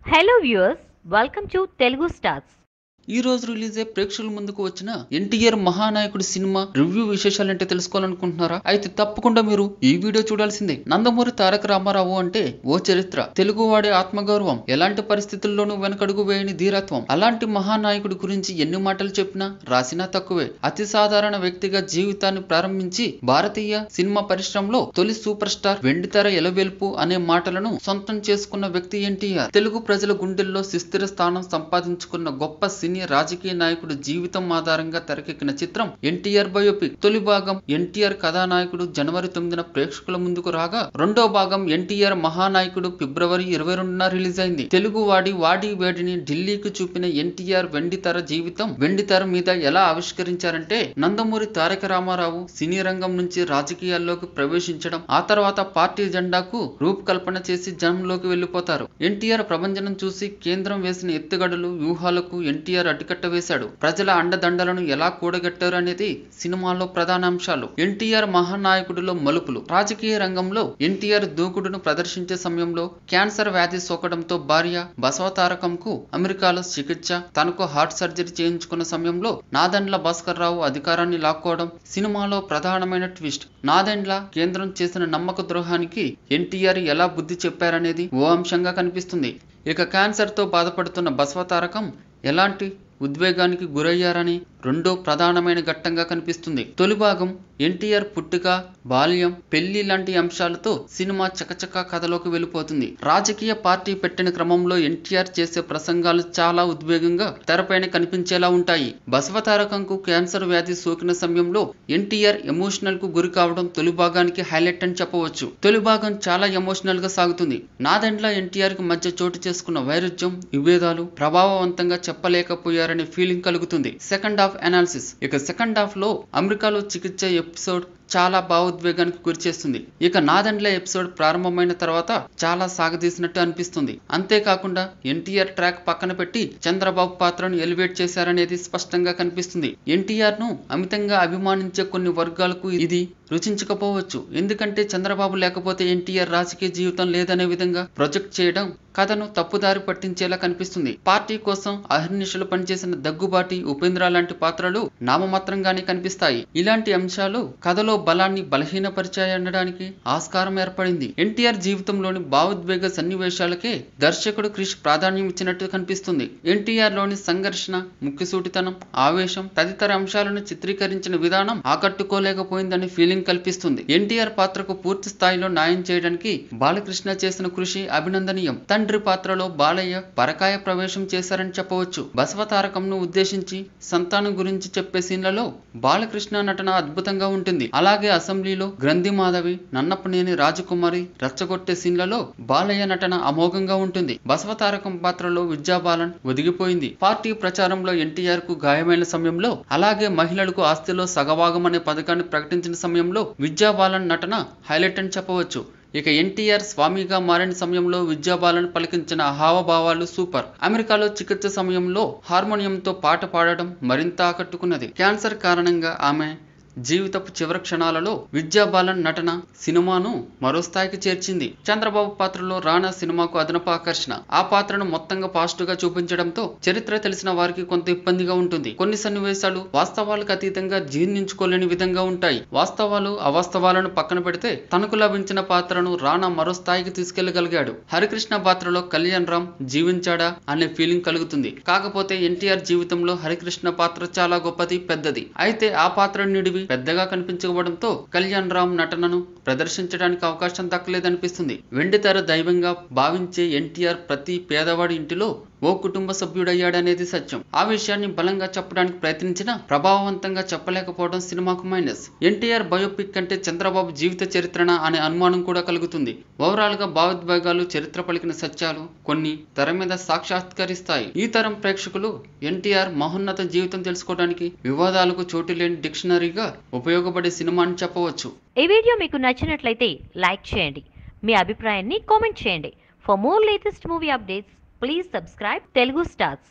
Hello viewers, welcome to Telugu Stars. ఈ రోజు release అయ్యే ప్రేక్షకుల ముందుకు వచ్చిన ఎన్టీఆర్ మహానాయకుడి సినిమా రివ్యూ విశేషాలంటే తెలుసుకోవాలనుకుంటున్నారా? అయితే తప్పకుండా మీరు ఈ వీడియో చూడాల్సిందే. నందమూరి తారక రామారావు అంటే ఓ చరిత్ర, తెలుగువాడి ఆత్మగౌరవం, ఎలాంటి పరిస్థితుల్లోనూ వెనకడుగు వేయని ధీరత్వం. అలాంటి మహానాయకుడి గురించి ఎన్ని మాటలు చెప్పినా రాసినా తక్కువే. అతి సాధారణ వ్యక్తిగా జీవితాన్ని ప్రారంభించి భారతీయ సినిమా పరిశ్రమలో తొలి సూపర్ స్టార్, వెండితెర ఎలవేల్పు అనే మాటలను సొంతం చేసుకున్న వ్యక్తి ఎన్టీఆర్. తెలుగు ప్రజల గుండెల్లో సుస్థిర స్థానం సంపాదించుకున్న గొప్ప సినీ రాజకీయ నాయకుడు జీవితం ఆధారంగా తెరకెక్కిన చిత్రం ఎన్టీఆర్ బయోపిక్. తొలి భాగం ఎన్టీఆర్ కథానాయకుడు జనవరి 9న ప్రేక్షకుల ముందుకు రాగా, రెండో భాగం ఎన్టీఆర్ మహానాయకుడు ఫిబ్రవరి 22న రిలీజ్ అయింది. తెలుగు వాడి వేడిని ఢిల్లీకి చూపిన ఎన్టీఆర్ వెండితెర జీవితం వెండితెర మీద ఎలా ఆవిష్కరించారంటే, నందమూరి తారక రామారావు సినీ రంగం నుంచి రాజకీయాల్లోకి ప్రవేశించడం, ఆ తర్వాత పార్టీ జెండాకు రూపకల్పన చేసి జనంలోకి వెళ్లిపోతారు. ఎన్టీఆర్ ప్రభంజనం చూసి కేంద్రం వేసిన ఎత్తుగడలు, వ్యూహాలకు ఎన్టీఆర్ అడ్డుకట్ట వేశాడు. ప్రజల అండదండలను ఎలా కూడగట్టారు అనేది సినిమాలో ప్రధాన అంశాలు. ఎన్టీఆర్ మహానాయకుడిలో మలుపులు. రాజకీయ రంగంలో ఎన్టీఆర్ దూకుడును ప్రదర్శించే సమయంలో క్యాన్సర్ వ్యాధి సోకడంతో భార్య బసవతారకంకు అమెరికాలో చికిత్స, తనకు హార్ట్ సర్జరీ చేయించుకున్న సమయంలో నాదెండ్ల భాస్కర్ రావు అధికారాన్ని లాక్కోవడం సినిమాలో ప్రధానమైన ట్విస్ట్. నాదెండ్ల కేంద్రం చేసిన నమ్మక ద్రోహానికి ఎన్టీఆర్ ఎలా బుద్ధి చెప్పారనేది ఓ అంశంగా కనిపిస్తుంది. ఇక క్యాన్సర్ తో బాధపడుతున్న బసవతారకం ఎలాంటి ఉద్వేగానికి గురయ్యారని రెండో ప్రధానమైన ఘట్టంగా కనిపిస్తుంది. తొలి భాగం ఎన్టీఆర్ పుట్టుక, బాల్యం, పెళ్లి లాంటి అంశాలతో సినిమా చకచకా కథలోకి వెళ్ళిపోతుంది. రాజకీయ పార్టీ పెట్టిన క్రమంలో ఎన్టీఆర్ చేసే ప్రసంగాలు చాలా ఉద్వేగంగా తెరపైన కనిపించేలా ఉంటాయి. బసవతారకంకు క్యాన్సర్ వ్యాధి సోకిన సమయంలో ఎన్టీఆర్ ఎమోషనల్ కు గురి కావడం తొలి భాగానికి హైలైట్ అని చెప్పవచ్చు. తొలి భాగం చాలా ఎమోషనల్ గా సాగుతుంది. నాదెండ్ల ఎన్టీఆర్ కి మధ్య చోటు చేసుకున్న వైరుధ్యం, విభేదాలు ప్రభావవంతంగా చెప్పలేకపోయారనే ఫీలింగ్ కలుగుతుంది. Second half analysis. ఇక సెకండ్ హాఫ్ లో అమెరికాలో చికిత్స ఎపిసోడ్ చాలా భావోద్వేగానికి గురి చేస్తుంది. ఇక నాదెండ్ల ఎపిసోడ్ ప్రారంభమైన తర్వాత చాలా సాగదీసినట్టు అనిపిస్తుంది. అంతేకాకుండా ఎన్టీఆర్ ట్రాక్ పక్కన పెట్టి చంద్రబాబు పాత్రను ఎలివేట్ చేశారనేది స్పష్టంగా కనిపిస్తుంది. ఎన్టీఆర్ ను అమితంగా అభిమానించే కొన్ని వర్గాలకు ఇది రుచించకపోవచ్చు. ఎందుకంటే చంద్రబాబు లేకపోతే ఎన్టీఆర్ రాజకీయ జీవితం లేదనే విధంగా ప్రొజెక్ట్ చేయడం కథను తప్పుదారి పట్టించేలా కనిపిస్తుంది. పార్టీ కోసం అహర్నిశలు పనిచేసిన దగ్గుబాటి, ఉపేంద్ర లాంటి పాత్రలు నామమాత్రంగానే కనిపిస్తాయి. ఇలాంటి అంశాలు కథలో బలాన్ని బలహీనపరిచాయనడానికి ఆస్కారం ఏర్పడింది. ఎన్టీఆర్ జీవితంలోని భావోద్వేగ సన్నివేశాలకే దర్శకుడు క్రిష్ ప్రాధాన్యం ఇచ్చినట్టు కనిపిస్తుంది. ఎన్టీఆర్ లోని సంఘర్షణ, ముక్కుసూటితనం, ఆవేశం తదితర అంశాలను చిత్రీకరించిన విధానం ఆకట్టుకోలేకపోయిందని ఫీలింగ్ కల్పిస్తుంది. ఎన్టీఆర్ పాత్రకు పూర్తి స్థాయిలో న్యాయం చేయడానికి బాలకృష్ణ చేసిన కృషి అభినందనీయం. తండ్రి పాత్రలో బాలయ్య పరకాయ ప్రవేశం చేశారని చెప్పవచ్చు. బసవతారకంను ఉద్దేశించి సంతానం గురించి చెప్పే సీన్లలో బాలకృష్ణ నటన అద్భుతంగా ఉంటుంది. అలాగే అసెంబ్లీలో గ్రంథి మాధవి, నన్నపనేని రాజకుమారి రెచ్చగొట్టే సీన్లలో బాలయ్య నటన అమోఘంగా ఉంటుంది. బసవతారకం పాత్రలో విద్యాబాలన్ ఒదిగిపోయింది. పార్టీ ప్రచారంలో ఎన్టీఆర్ కు గాయమైన సమయంలో, అలాగే మహిళలకు ఆస్తిలో సగభాగం అనే పథకాన్ని ప్రకటించిన సమయంలో విద్యాబాలన్ నటన హైలైట్ అని చెప్పవచ్చు. ఇక ఎన్టీఆర్ స్వామిగా మారిన సమయంలో విద్యాబాలన్ పలికించిన హావభావాలు సూపర్. అమెరికాలో చికిత్స సమయంలో హార్మోనియంతో పాట పాడడం మరింత ఆకట్టుకున్నది. క్యాన్సర్ కారణంగా ఆమె జీవితపు చివరి క్షణాలలో విద్యాబాలన్ నటన సినిమాను మరో స్థాయికి చేర్చింది. చంద్రబాబు పాత్రలో రానా సినిమాకు అదనపు ఆకర్షణ. ఆ పాత్రను మొత్తంగా పాజిటివ్ గా చూపించడంతో చరిత్ర తెలిసిన వారికి కొంత ఇబ్బందిగా ఉంటుంది. కొన్ని సన్నివేశాలు వాస్తవాలకు అతీతంగా జీర్ణించుకోలేని విధంగా ఉంటాయి. వాస్తవాలు అవాస్తవాలను పక్కన పెడితే తనకు లభించిన పాత్రను రానా మరో స్థాయికి తీసుకెళ్లగలిగాడు. హరికృష్ణ పాత్రలో కళ్యాణ్ రామ్ జీవించాడా అనే ఫీలింగ్ కలుగుతుంది. కాకపోతే ఎన్టీఆర్ జీవితంలో హరికృష్ణ పాత్ర చాలా గొప్పది, పెద్దది. అయితే ఆ పాత్ర నిడివి పెద్దగా కనిపించకపోవడంతో కళ్యాణ్ రామ్ నటనను ప్రదర్శించడానికి అవకాశం దక్కలేదనిపిస్తుంది. వెండితెర దైవంగా భావించే ఎన్టీఆర్ ప్రతి పేదవాడి ఇంటిలో ఓ కుటుంబ సభ్యుడయ్యాడనేది సత్యం. ఆ విషయాన్ని బలంగా చెప్పడానికి ప్రయత్నించినా ప్రభావవంతంగా చెప్పలేకపోవడం సినిమాకు మైనస్. ఎన్టీఆర్ బయోపిక్ అంటే చంద్రబాబు జీవిత చరిత్రన అనే అనుమానం కూడా కలుగుతుంది. ఓవరాల్ గా భావోద్వేగాలు, చరిత్ర పలికిన సత్యాలు కొన్ని తెర మీద సాక్షాత్కరిస్తాయి. ఈ తరం ప్రేక్షకులు ఎన్టీఆర్ మహోన్నత జీవితం తెలుసుకోవడానికి వివాదాలకు చోటు లేని డిక్షనరీగా ఉపయోగపడే సినిమా అని చెప్పవచ్చు. ఈ వీడియో మీకు నచ్చినట్లయితే లైక్ చేయండి, మీ అభిప్రాయాన్ని కామెంట్ చేయండి. For more latest movie updates please subscribe Telugu Stars.